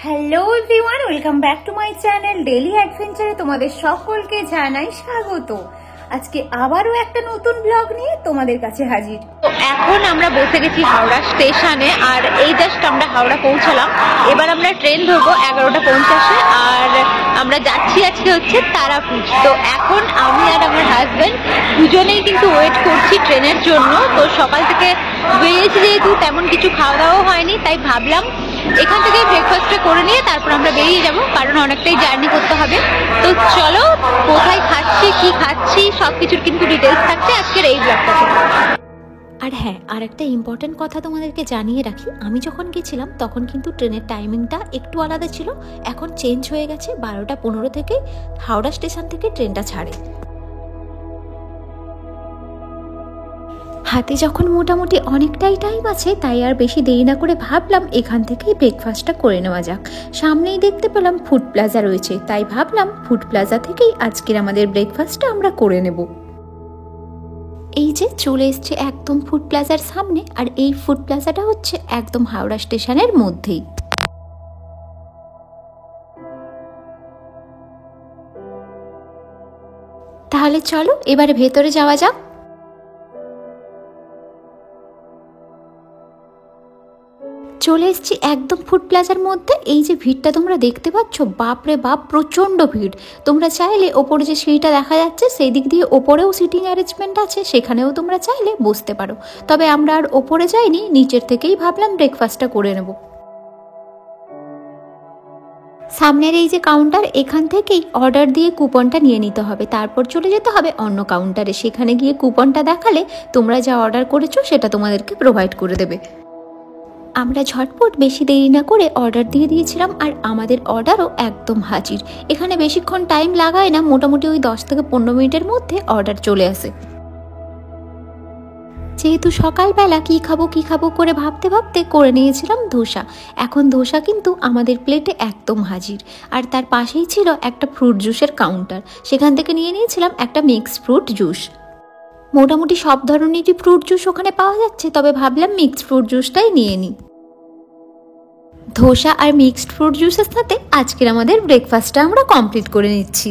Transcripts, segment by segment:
Hello everyone, welcome back to my channel daily অ্যাডভেঞ্চারে তোমাদের সকলকে জানাই স্বাগত। আজকে আবারও একটা নতুন ব্লগ নিয়ে তোমাদের কাছে হাজির। তো এখন আমরা বসে গেছি হাওড়া স্টেশনে, আর এই জাস্ট আমরা হাওড়া পৌঁছালাম। এবার আমরা ট্রেন ধরবো 11:50 আর আমরা যাচ্ছি আজকে হচ্ছে তারাপীঠ। তো এখন আমি আর আমার হাজবেন্ড দুজনেই কিন্তু ওয়েট করছি ট্রেনের জন্য। তো সকাল থেকে বেরিয়েছি, যেহেতু তেমন কিছু খাওয়া দাওয়া হয়নি, তাই ভাবলাম এখান থেকে ব্রেকফাস্টটা করে নিয়ে তারপর আমরা বেরিয়ে যাব, কারণ অনেকটাই জার্নি করতে হবে। তো চলো, কোথায় খাচ্ছি কি খাচ্ছি সবকিছুর কিন্তু ডিটেলস থাকছে আজকের এই ব্লগটাতে। আর হ্যাঁ, আর একটা ইম্পর্টেন্ট কথা তোমাদেরকে জানিয়ে রাখি, আমি যখন গেছিলাম তখন কিন্তু ট্রেনের টাইমিংটা একটু আলাদা ছিল। এখন চেঞ্জ হয়ে গেছে, 12:15 থেকে হাওড়া স্টেশন থেকে ট্রেনটা ছাড়ে। হাতে যখন মোটামুটি অনেকটাই টাইম আছে, তাই আর বেশি দেরি না করে ভাবলাম এখান থেকেই ব্রেকফাস্টটা করে নেওয়া যাক। সামনেই দেখতে পেলাম ফুড প্লাজা রয়েছে, তাই ভাবলাম ফুড প্লাজা থেকেই আজকের আমাদের ব্রেকফাস্টটা আমরা করে নেব। এই যে চলে এসছে একদম ফুড প্লাজার সামনে, আর এই ফুড প্লাজাটা হচ্ছে একদম হাওড়া স্টেশনের মধ্যেই। তাহলে চলো এবারে ভেতরে যাওয়া যাক। চলে এসছি একদম ফুড প্লাজার মধ্যে। এই যে ভিড়টা তোমরা দেখতে পাচ্ছ, বাপরে বাপ প্রচণ্ড ভিড়। তোমরা চাইলে ওপরে যে সিঁড়িটা দেখা যাচ্ছে সেই দিক দিয়ে ওপরেও সিটিং অ্যারেঞ্জমেন্ট আছে, সেখানেও তোমরা চাইলে বসতে পারো। তবে আমরা আর ওপরে যাইনি, নিচের থেকেই ভাবলাম ব্রেকফাস্টটা করে নেব। সামনের এই যে কাউন্টার, এখান থেকেই অর্ডার দিয়ে কুপনটা নিয়ে নিতে হবে, তারপর চলে যেতে হবে অন্য কাউন্টারে। সেখানে গিয়ে কুপনটা দেখালে তোমরা যা অর্ডার করেছো সেটা তোমাদেরকে প্রোভাইড করে দেবে। আমরা ঝটপট বেশি দেরি না করে অর্ডার দিয়ে দিয়েছিলাম, আর আমাদের অর্ডারও একদম হাজির। এখানে বেশিক্ষণ টাইম লাগায় না, মোটামুটি ওই 10 থেকে 15 মিনিটের মধ্যে অর্ডার চলে আসে। যেহেতু সকালবেলা কি খাবো করে ভাবতে ভাবতে করে নিয়েছিলাম ধোসা। এখন ধোসা কিন্তু আমাদের প্লেটে একদম হাজির। আর তার পাশেই ছিল একটা ফ্রুট জুসের কাউন্টার, সেখান থেকে নিয়ে নিয়েছিলাম একটা মিক্সড ফ্রুট জুস। মোটামুটি সব ধরনেরই ফ্রুট জুস ওখানে পাওয়া যাচ্ছে, তবে ভাবলাম মিক্সড ফ্রুট জুসটাই নিয়ে নিই। ধোসা আর মিক্সড ফ্রুট জুসের সাথে আজকের আমাদের ব্রেকফাস্টটা আমরা কমপ্লিট করে নিচ্ছি।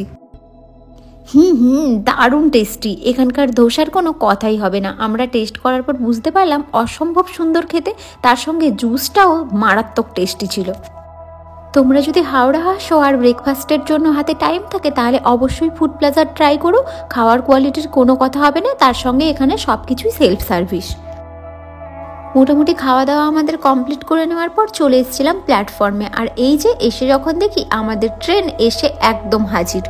দারুণ টেস্টি। এখানকার ধোসার কোনো কথাই হবে না। আমরা টেস্ট করার পর বুঝতে পারলাম অসম্ভব সুন্দর খেতে, তার সঙ্গে জুসটাও মারাত্মক টেস্টি ছিল। তোমরা যদি হাওড়া আসো আর ব্রেকফাস্টের জন্য হাতে টাইম থাকে, তাহলে অবশ্যই ফুড প্লাজা ট্রাই করো। খাওয়ার কোয়ালিটির কোনো কথা হবে না, তার সঙ্গে এখানে সব কিছুই সেলফ সার্ভিস। মোটামুটি খাওয়া দাওয়া আমাদের কমপ্লিট করে নেওয়ার পর চলে এসেছিলাম প্ল্যাটফর্মে। আর এই যে এসে যখন দেখি আমাদের ট্রেন এসে একদম হাজির।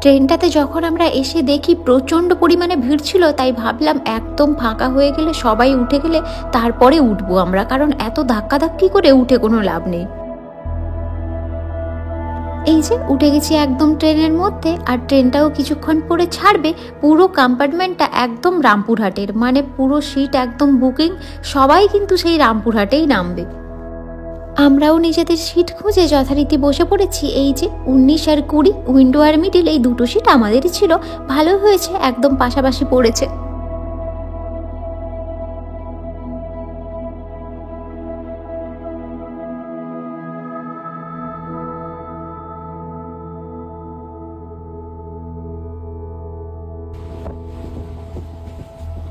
ট্রেনটাতে যখন আমরা এসে দেখি প্রচণ্ড পরিমাণে ভিড় ছিল, তাই ভাবলাম একদম ফাঁকা হয়ে গেলে, সবাই উঠে গেলে তারপরে উঠবো আমরা, কারণ এত ধাক্কাধাক্কি করে উঠে কোনো লাভ নেই। এই যে উঠে গেছি একদম ট্রেনের মধ্যে, আর ট্রেনটাও কিছুক্ষণ পরে ছাড়বে। পুরো কম্পার্টমেন্টটা একদম রামপুরহাটের, মানে পুরো সিট একদম বুকিং, সবাই কিন্তু সেই রামপুরহাটেই নামবে। আমরাও নিজেদের সিট খুঁজে যথারীতি বসে পড়েছি। এই যে 19 আর 20 উইন্ডো আর মিডিল, এই দুটো সিট আমাদেরই ছিল। ভালো হয়েছে, একদম পাশাপাশি পড়েছে।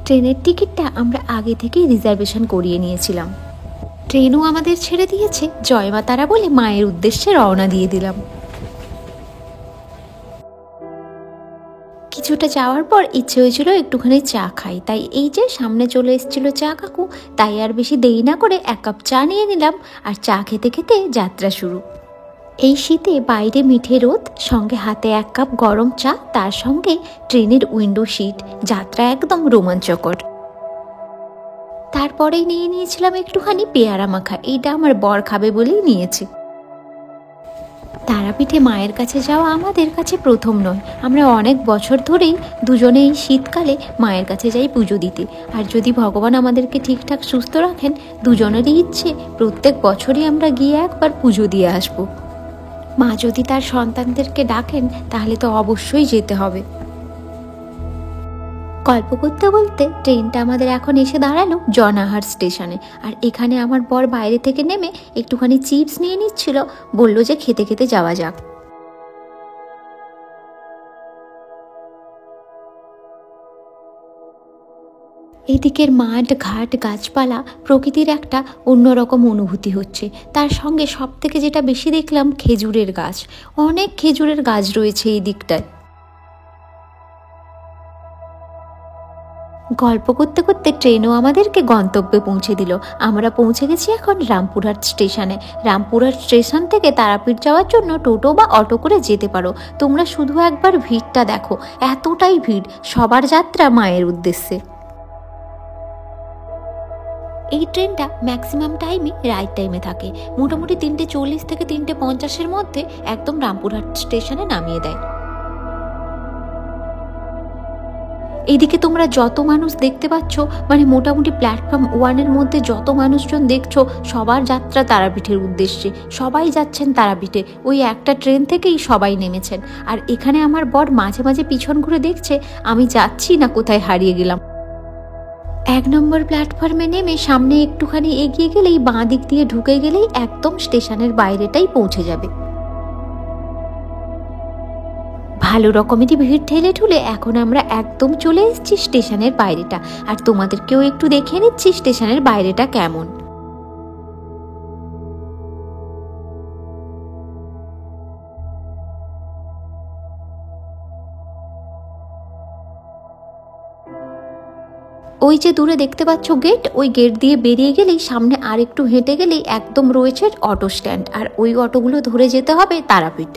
ট্রেনের টিকিটটা আমরা আগে থেকেই রিজার্ভেশন করিয়ে নিয়েছিলাম। ট্রেনও আমাদের ছেড়ে দিয়েছে। জয় মা তারা বলে মায়ের উদ্দেশ্যে রওনা দিয়ে দিলাম। কিছুটা যাওয়ার পর ইচ্ছে হয়েছিল একটুখানি চা খাই, তাই এই যে সামনে চলে এসেছিল চা কাকু, তাই আর বেশি দেরি না করে 1 কাপ চা নিয়ে নিলাম। আর চা খেতে খেতে যাত্রা শুরু। এই শীতে বাইরে মিঠে রোদ, সঙ্গে হাতে 1 কাপ গরম চা, তার সঙ্গে ট্রেনের উইন্ডো সিট, যাত্রা একদম রোমাঞ্চকর। তারপরেই নিয়ে নিয়েছিলাম একটুখানি পেয়ারা মাখা। এইটা আমার বর খাবে বলেই নিয়েছি। তারাপীঠে মায়ের কাছে যাওয়া আমাদের কাছে প্রথম নয়। আমরা অনেক বছর ধরেই দুজনেই শীতকালে মায়ের কাছে যাই পুজো দিতে। আর যদি ভগবান আমাদেরকে ঠিকঠাক সুস্থ রাখেন, দুজনেরই ইচ্ছে প্রত্যেক বছরই আমরা গিয়ে একবার পুজো দিয়ে আসবো। মা যদি তার সন্তানদেরকে ডাকেন, তাহলে তো অবশ্যই যেতে হবে। গল্প করতে বলতে ট্রেনটা আমাদের এখন এসে দাঁড়ালো জনাহার স্টেশনে। আর এখানে আমার বর বাইরে থেকে নেমে একটুখানি চিপস নিয়ে নিচ্ছিল, বলল যে খেতে খেতে যাওয়া যাক। এদিকের মাঠ ঘাট গাছপালা প্রকৃতির একটা অন্যরকম অনুভূতি হচ্ছে। তার সঙ্গে সব থেকে যেটা বেশি দেখলাম খেজুরের গাছ, অনেক খেজুরের গাছ রয়েছে এই দিকটায়। গল্প করতে করতে ট্রেনও আমাদেরকে গন্তব্যে পৌঁছে দিল। আমরা পৌঁছে গেছি এখন রামপুরহাট স্টেশনে। রামপুরহাট স্টেশন থেকে তারাপীঠ যাওয়ার জন্য টোটো বা অটো করে যেতে পারো। তোমরা শুধু একবার ভিড়টা দেখো, এতটাই ভিড়, সবার যাত্রা মায়ের উদ্দেশ্যে। এই ট্রেনটা ম্যাক্সিমাম টাইমই রাইট টাইমে থাকে, মোটামুটি 3:40 থেকে 3:50 মধ্যে একদম রামপুরহাট স্টেশনে নামিয়ে দেয়। এইদিকে তোমরা যত মানুষ দেখতে পাচ্ছ, মানে মোটামুটি প্ল্যাটফর্ম 1-এর মধ্যে যত মানুষজন দেখছো, সবার যাত্রা তারাপীঠের উদ্দেশ্যে। সবাই যাচ্ছেন তারাপীঠে, ওই একটা ট্রেন থেকেই সবাই নেমেছেন। আর এখানে আমার বর মাঝে মাঝে পিছন ঘুরে দেখছে আমি যাচ্ছি না কোথায় হারিয়ে গেলাম। 1 নম্বর প্ল্যাটফর্মে নেমে সামনে একটুখানি এগিয়ে গেলেই বাঁ দিক দিয়ে ঢুকে গেলেই একদম স্টেশনের বাইরেটাই পৌঁছে যাবে। ভালো রকমেরই ভিড় ঠেলে ঠুলে এখন আমরা একদম চলে এসেছি স্টেশনের বাইরেটা। আর তোমাদেরকেও একটু দেখিয়ে নিচ্ছি স্টেশনের বাইরেটা কেমন। ওই যে দূরে দেখতে পাচ্ছ গেট, ওই গেট দিয়ে বেরিয়ে গেলেই সামনে আর একটু হেঁটে গেলেই একদম রয়েছে অটো স্ট্যান্ড, আর ওই অটোগুলো ধরে যেতে হবে তারাপীঠ।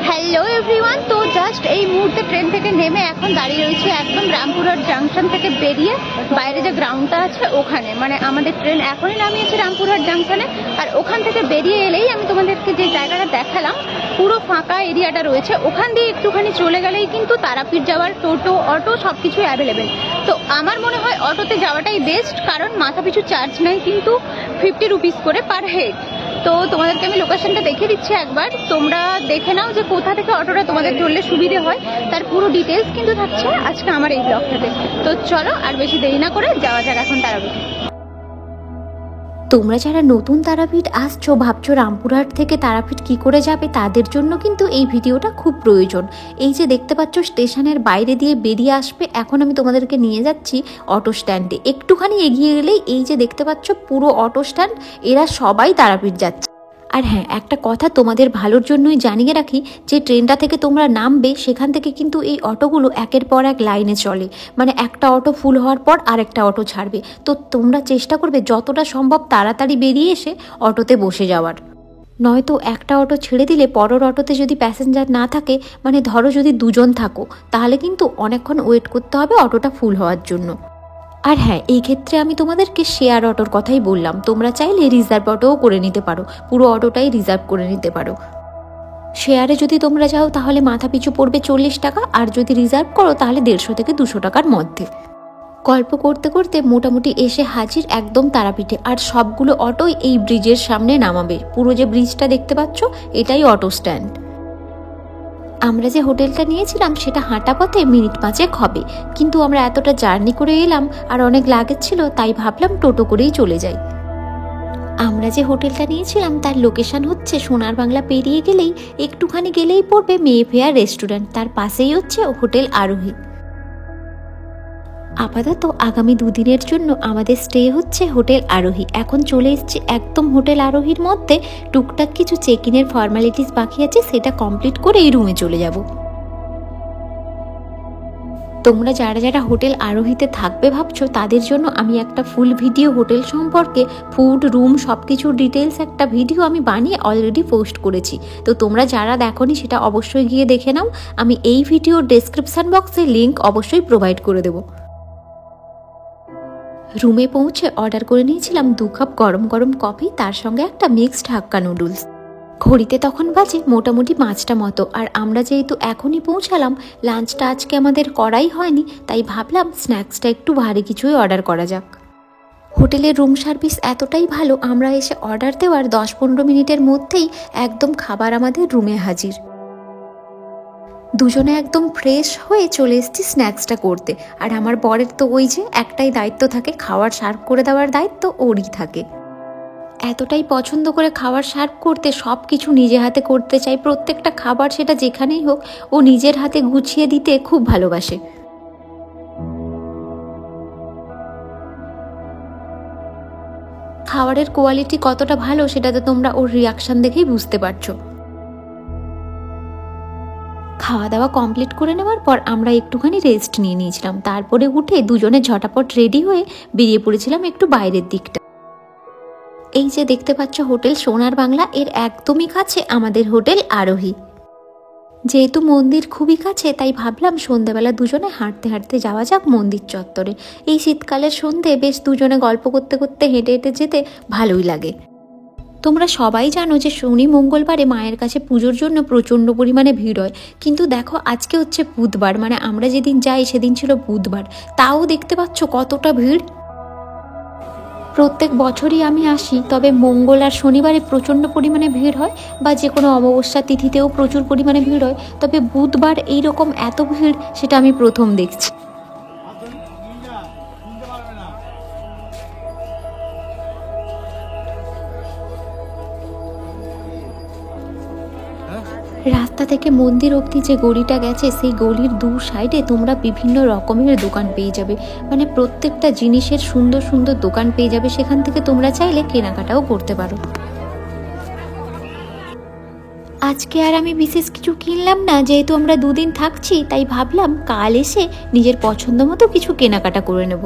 হ্যালো এভরিওয়ান, তো জাস্ট এই মুহূর্তে ট্রেন থেকে নেমে এখন দাঁড়িয়ে রয়েছে একদম রামপুরহাট জাংশন থেকে বেরিয়ে বাইরে যে গ্রাউন্ডটা আছে ওখানে। মানে আমাদের ট্রেন এখনই নামিয়েছে রামপুরহাট জাংশনে। আর ওখান থেকে বেরিয়ে এলেই আমি তোমাদেরকে যে জায়গাটা দেখালাম, পুরো ফাঁকা এরিয়াটা রয়েছে, ওখান দিয়ে একটুখানি চলে গেলেই কিন্তু তারাপীঠ যাওয়ার টোটো অটো সব কিছুই অ্যাভেলেবেল। তো আমার মনে হয় অটোতে যাওয়াটাই বেস্ট, কারণ মাথা পিছু চার্জ নেয় কিন্তু 50 রুপিস করে পার হেড। তো তোমাদেরকে আমি লোকেশনটা দেখে দিচ্ছি একবার, তোমরা দেখে নাও যে কোথা থেকে অটোটা তোমাদের ধরলে সুবিধে হয়। তার পুরো ডিটেলস কিন্তু থাকছে আজকে আমার এই ব্লগটাতে। তো চলো আর বেশি দেরি না করে যাওয়া যাক এখন তারাপীঠ। তোমরা যারা নতুন তারাপীঠ আসছো, ভাবছো রামপুরহাট থেকে তারাপীঠ কি করে যাবে, তাদের জন্য কিন্তু এই ভিডিওটা খুব প্রয়োজন। এই যে দেখতে পাচ্ছ স্টেশনের বাইরে দিয়ে বেরিয়ে আসবে, এখন আমি তোমাদেরকে নিয়ে যাচ্ছি অটো স্ট্যান্ডে। একটুখানি এগিয়ে গেলেই এই যে দেখতে পাচ্ছ পুরো অটো স্ট্যান্ড, এরা সবাই তারাপীঠ যাচ্ছে। আর হ্যাঁ, একটা কথা তোমাদের ভালোর জন্যই জানিয়ে রাখি, যে ট্রেনটা থেকে তোমরা নামবে সেখান থেকে কিন্তু এই অটোগুলো একের পর এক লাইনে চলে, মানে একটা অটো ফুল হওয়ার পর আরেকটা অটো ছাড়বে। তো তোমরা চেষ্টা করবে যতটা সম্ভব তাড়াতাড়ি বেরিয়ে এসে অটোতে বসে যাওয়ার, নয়তো একটা অটো ছেড়ে দিলে পরের অটোতে যদি প্যাসেঞ্জার না থাকে, মানে ধরো যদি 2 জন থাকো, তাহলে কিন্তু অনেকক্ষণ ওয়েট করতে হবে অটোটা ফুল হওয়ার জন্য। আর হ্যাঁ, এই ক্ষেত্রে আমি তোমাদেরকে শেয়ার অটোর কথাই বললাম, তোমরা চাইলে রিজার্ভ অটোও করে নিতে পারো, পুরো অটোটাই রিজার্ভ করে নিতে পারো। শেয়ারে যদি তোমরা যাও তাহলে মাথা পিছু পড়বে 40 টাকা, আর যদি রিজার্ভ করো তাহলে 150 থেকে 200 টাকার মধ্যে। গল্প করতে করতে মোটামুটি এসে হাজির একদম তারাপীঠে। আর সবগুলো অটোই এই ব্রিজের সামনে নামাবে। পুরো যে ব্রিজটা দেখতে পাচ্ছ এটাই অটো স্ট্যান্ড। আমরা যে হোটেলটা নিয়েছিলাম সেটা হাঁটা পথে মিনিট 5 হবে, কিন্তু আমরা এতটা জার্নি করে এলাম আর অনেক লাগেজ ছিল, তাই ভাবলাম টোটো করেই চলে যাই। আমরা যে হোটেলটা নিয়েছিলাম তার লোকেশন হচ্ছে সোনার বাংলা পেরিয়ে গেলেই একটুখানি গেলেই পড়বে মেয়ে ফেয়ার রেস্টুরেন্ট, তার পাশেই হচ্ছে হোটেল আরোহী। আপাতত আগামী 2 দিনের জন্য আমাদের স্টে হচ্ছে হোটেল আরোহী। এখন চলে এসেছি একদম হোটেল আরোহীর মধ্যে, টুকটাক কিছু চেক ইনের ফর্মালিটিস বাকি আছে, সেটা কমপ্লিট করে এই রুমে চলে যাব। তোমরা যারা যারা হোটেল আরোহীতে থাকবে ভাবছো, তাদের জন্য আমি একটা ফুল ভিডিও হোটেল সম্পর্কে, ফুড রুম সব কিছুর ডিটেলস একটা ভিডিও আমি বানিয়ে অলরেডি পোস্ট করেছি। তো তোমরা যারা দেখোনি সেটা অবশ্যই গিয়ে দেখে নাও, আমি এই ভিডিওর ডেসক্রিপশন বক্সে লিঙ্ক অবশ্যই প্রোভাইড করে দেবো। রুমে পৌঁছে অর্ডার করে নিয়েছিলাম 2 কাপ গরম গরম কফি, তার সঙ্গে একটা মিক্সড হাক্কা নুডলস। ঘড়িতে তখন বাজে মোটামুটি 5টা মতো। আর আমরা যেহেতু এখনই পৌঁছালাম, লাঞ্চটা আজকে আমাদের করাই হয়নি, তাই ভাবলাম স্ন্যাক্সটা একটু ভারী কিছুই অর্ডার করা যাক। হোটেলের রুম সার্ভিস এতটাই ভালো, আমরা এসে অর্ডার দেওয়ার 10-15 মিনিটের মধ্যেই একদম খাবার আমাদের রুমে হাজির। দুজনে একদম ফ্রেশ হয়ে চলে এসেছি স্ন্যাক্সটা করতে। আর আমার বরের তো ওই যে একটাই দায়িত্ব থাকে, খাবার সার্ভ করে দেওয়ার দায়িত্ব ওরই থাকে। এতটাই পছন্দ করে খাবার সার্ভ করতে, সব কিছু নিজে হাতে করতে চাই, প্রত্যেকটা খাবার সেটা যেখানেই হোক ও নিজের হাতে গুছিয়ে দিতে খুব ভালোবাসে। খাবারের কোয়ালিটি কতটা ভালো সেটা তো তোমরা ওর রিয়াকশন দেখেই বুঝতে পারছো। খাওয়া দাওয়া কমপ্লিট করে নেওয়ার পর আমরা একটুখানি রেস্ট নিয়ে নিয়েছিলাম। তারপরে উঠে দুজনে ঝটাপট রেডি হয়ে বেরিয়ে পড়েছিলাম একটু বাইরের দিকটা। এই যে দেখতে পাচ্ছ হোটেল সোনার বাংলা, এর একদমই কাছে আমাদের হোটেল আরোহী। যেহেতু মন্দির খুবই কাছে তাই ভাবলাম সন্ধ্যাবেলা দুজনে হাঁটতে হাঁটতে যাওয়া যাক মন্দির চত্বরে। এই শীতকালের সন্ধে বেশ দুজনে গল্প করতে করতে হেঁটে হেঁটে যেতে ভালোই লাগে। তোমরা সবাই জানো যে শনি মঙ্গলবারে মায়ের কাছে পুজোর জন্য প্রচণ্ড পরিমাণে ভিড় হয়, কিন্তু দেখো আজকে হচ্ছে বুধবার, মানে আমরা যেদিন যাই সেদিন ছিল বুধবার, তাও দেখতে পাচ্ছ কতটা ভিড়। প্রত্যেক বছরই আমি আসি, তবে মঙ্গল আর শনিবারে প্রচণ্ড পরিমাণে ভিড় হয়, বা যে কোনো অমাবস্যা তিথিতেও প্রচুর পরিমাণে ভিড় হয়, তবে বুধবার এইরকম এত ভিড় সেটা আমি প্রথম দেখছি। রাস্তা থেকে মন্দির অবধি যে গলিটা গেছে সেই গলির দু সাইডে তোমরা বিভিন্ন রকমের দোকান পেয়ে যাবে, মানে প্রত্যেকটা জিনিসের সুন্দর সুন্দর দোকান পেয়ে যাবে, সেখান থেকে তোমরা চাইলে কেনাকাটাও করতে পারো। আজকে আর আমি বিশেষ কিছু কিনলাম না, যেহেতু আমরা দুদিন থাকছি তাই ভাবলাম কাল এসে নিজের পছন্দ মতো কিছু কেনাকাটা করে নেব।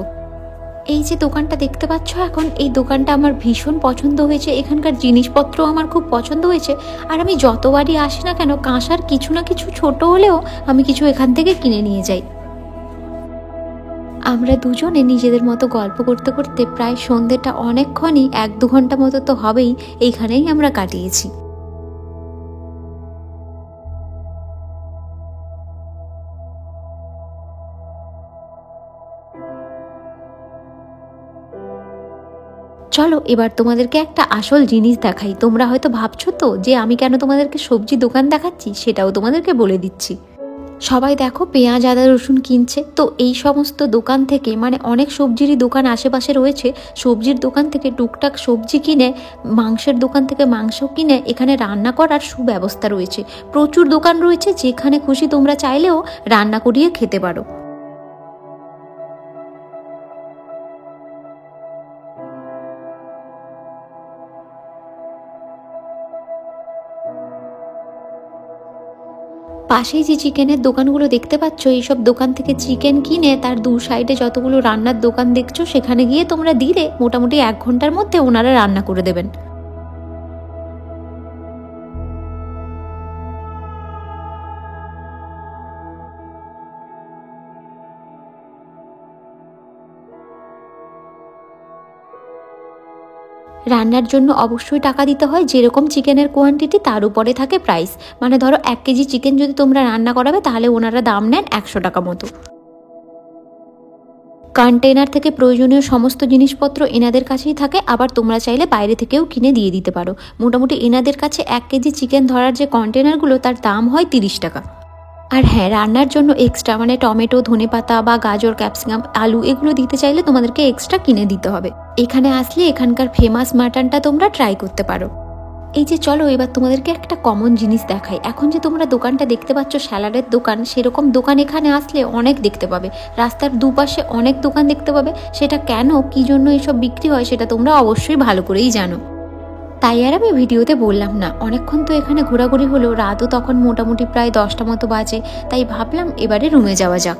এই যে দোকানটা দেখতে পাচ্ছ এখন, এই দোকানটা আমার ভীষণ পছন্দ হয়েছে, এখানকার জিনিসপত্র আমার খুব পছন্দ হয়েছে। আর আমি যতবারই আসি না কেন কাঁসার কিছু না কিছু ছোট হলেও আমি কিছু এখান থেকে কিনে নিয়ে যাই। আমরা দুজনে নিজেদের মতো গল্প করতে করতে প্রায় সন্ধ্যেটা অনেকক্ষণই 1-2 ঘন্টা মতো তো হবেই এইখানেই আমরা কাটিয়েছি। চলো এবার তোমাদেরকে একটা আসল জিনিস দেখাই। তোমরা হয়তো ভাবছো তো যে আমি কেন তোমাদেরকে সবজি দোকান দেখাচ্ছি, সেটাও তোমাদেরকে বলে দিচ্ছি। সবাই দেখো পেঁয়াজ আদা রসুন কিনছে, তো এই সমস্ত দোকান থেকে, মানে অনেক সবজিরই দোকান আশেপাশে রয়েছে, সবজির দোকান থেকে টুকটাক সবজি কিনে, মাংসের দোকান থেকে মাংস কিনে এখানে রান্না করার সুব্যবস্থা রয়েছে। প্রচুর দোকান রয়েছে, যেখানে খুশি তোমরা চাইলেও রান্না করিয়ে খেতে পারো। পাশেই যে চিকেনের দোকানগুলো দেখতে পাচ্ছ, এইসব দোকান থেকে চিকেন কিনে তার দু সাইডে যতগুলো রান্নার দোকান দেখছো সেখানে গিয়ে তোমরা দিলে মোটামুটি 1 ঘন্টার মধ্যে ওনারা রান্না করে দেবেন। রান্নার জন্য অবশ্যই টাকা দিতে হয়, যেরকম চিকেনের কোয়ান্টিটি তার উপরে থাকে প্রাইস। মানে ধরো 1 কেজি চিকেন যদি তোমরা রান্না করাবে তাহলে ওনারা দাম নেন 100 টাকা মতো। কন্টেনার থেকে প্রয়োজনীয় সমস্ত জিনিসপত্র এনাদের কাছেই থাকে, আবার তোমরা চাইলে বাইরে থেকেও কিনে দিয়ে দিতে পারো। মোটামুটি এনাদের কাছে 1 কেজি চিকেন ধরার যে কন্টেনারগুলো তার দাম হয় 30 টাকা। আর হ্যাঁ, রান্নার জন্য এক্সট্রা মানে টমেটো, ধনেপাতা বা গাজর, ক্যাপসিকাম, আলু এগুলো দিতে চাইলে তোমাদেরকে এক্সট্রা কিনে দিতে হবে। এখানে আসলে এখানকার ফেমাস মাটনটা তোমরা ট্রাই করতে পারো। এই যে চলো এবার তোমাদেরকে একটা কমন জিনিস দেখাই। এখন যে তোমরা দোকানটা দেখতে পাচ্ছ স্যালাডের দোকান, সেরকম দোকান এখানে আসলে অনেক দেখতে পাবে। রাস্তার দুপাশে অনেক দোকান দেখতে পাবে। সেটা কেন, কি জন্য এসব বিক্রি হয় সেটা তোমরা অবশ্যই ভালো করেই জানো। তাই আর আমি ভিডিওতে বললাম না। অনেকক্ষণ তো এখানে ঘোরাঘুরি হলো, রাতও তখন মোটামুটি প্রায় 10টা মতো বাজে, তাই ভাবলাম এবারে রুমে যাওয়া যাক।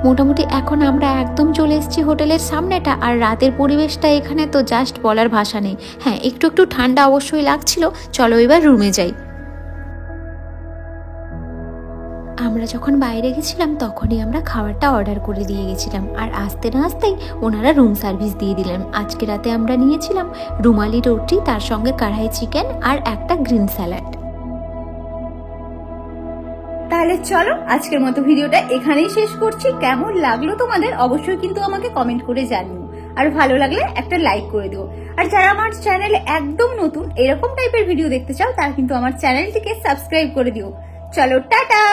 মোটামুটি এখন আমরা একদম চলে এসেছি হোটেলের সামনেটা, আর রাতের পরিবেশটা এখানে তো জাস্ট বলার ভাষা নেই। হ্যাঁ, একটু একটু ঠান্ডা অবশ্যই লাগছিল। চলো এবার রুমে যাই। আমরা যখন বাইরে গেছিলাম তখনই আমরা খাবারটা অর্ডার করে দিয়ে গেছিলাম, আর আসতে না আসতেই ওনারা রুম সার্ভিস দিয়ে দিলেন। আজকে রাতে আমরা নিয়েছিলাম রুমালি রুটি, তার সঙ্গে কড়াই চিকেন আর একটা গ্রিন স্যালাড। তাহলে চলো আজকের মতো ভিডিওটা এখানেই শেষ করছি। কেমন লাগলো তোমাদের অবশ্যই কিন্তু আমাকে কমেন্ট করে জানিও, আর ভালো লাগলে একটা লাইক করে দিও। আর যারা আমার চ্যানেলে একদম নতুন এরকম টাইপের ভিডিও দেখতে চাও তারা কিন্তু আমার চ্যানেলটিকে সাবস্ক্রাইব করে দিও। চলো টাটা।